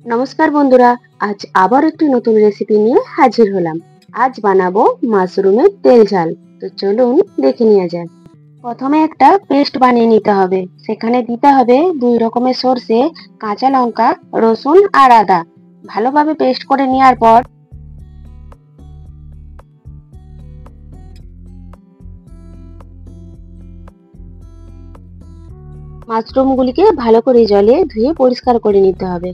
নমস্কার বন্ধুরা, আজ আবার একটি নতুন রেসিপি নিয়ে হাজির হলাম। আজ বানাবো মাশরুমের তেল ঝাল। তো চলুন দেখে নেওয়া যাক। প্রথমে একটা পেস্ট বানিয়ে নিতে হবে। সেখানে দিতে হবে 2 রকমের সরষে, কাঁচা লঙ্কা, রসুন আর আদা। ভালোভাবে পেস্ট করে নেওয়ার পর মাশরুমগুলিকে ভালো করে জলে ধুয়ে পরিষ্কার করে নিতে হবে।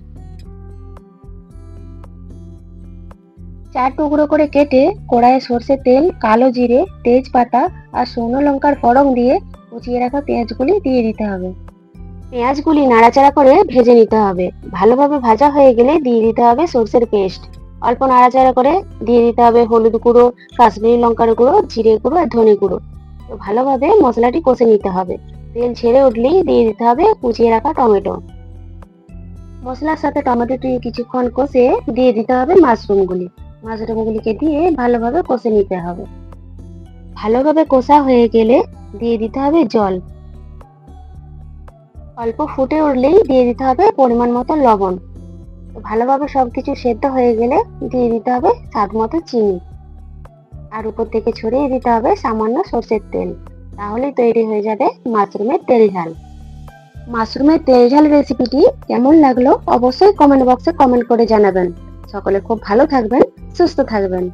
4 টুকরো করে কেটে কড়াইয়ে সরষের তেল, কালো জিরে, তেজপাতা আর শুকনো লঙ্কার ফোড়ন দিয়ে কুচিয়ে রাখা পেঁয়াজগুলি দিয়ে দিতে হবে। পেঁয়াজগুলি নাড়াচাড়া করে ভেজে নিতে হবে। ভালোভাবে ভাজা হয়ে গেলে দিয়ে দিতে হবে সরষের পেস্ট। অল্প নাড়াচাড়া করে দিয়ে দিতে হবে হলুদ গুঁড়ো, কাশ্মীরি লঙ্কার গুঁড়ো, জিরে গুঁড়ো আর ধনে গুঁড়ো। তো ভালোভাবে মশলাটি কষে নিতে হবে। তেল ছেড়ে উঠলেই দিয়ে দিতে হবে কুচিয়ে রাখা টমেটো। মশলার সাথে টমেটোটি কিছুক্ষণ কষে দিয়ে দিতে হবে মাশরুমগুলিকে দিয়ে ভালোভাবে কষে নিতে হবে। ভালোভাবে কষা হয়ে গেলে দিয়ে দিতে হবে জল। অল্প ফুটে উঠলেই দিয়ে দিতে হবে পরিমাণ মতো লবণ। ভালোভাবে সবকিছু সেদ্ধ হয়ে গেলে দিয়ে দিতে হবে স্বাদ মতো চিনি। আর উপর থেকে ছড়িয়ে দিতে হবে সামান্য সরষের তেল। তাহলেই তৈরি হয়ে যাবে মাশরুমের তেল ঝাল। মাশরুমের তেল ঝাল রেসিপিটি কেমন লাগলো অবশ্যই কমেন্ট বক্সে কমেন্ট করে জানাবেন। সকলে খুব ভালো থাকবেন, সুস্থ থাকবেন।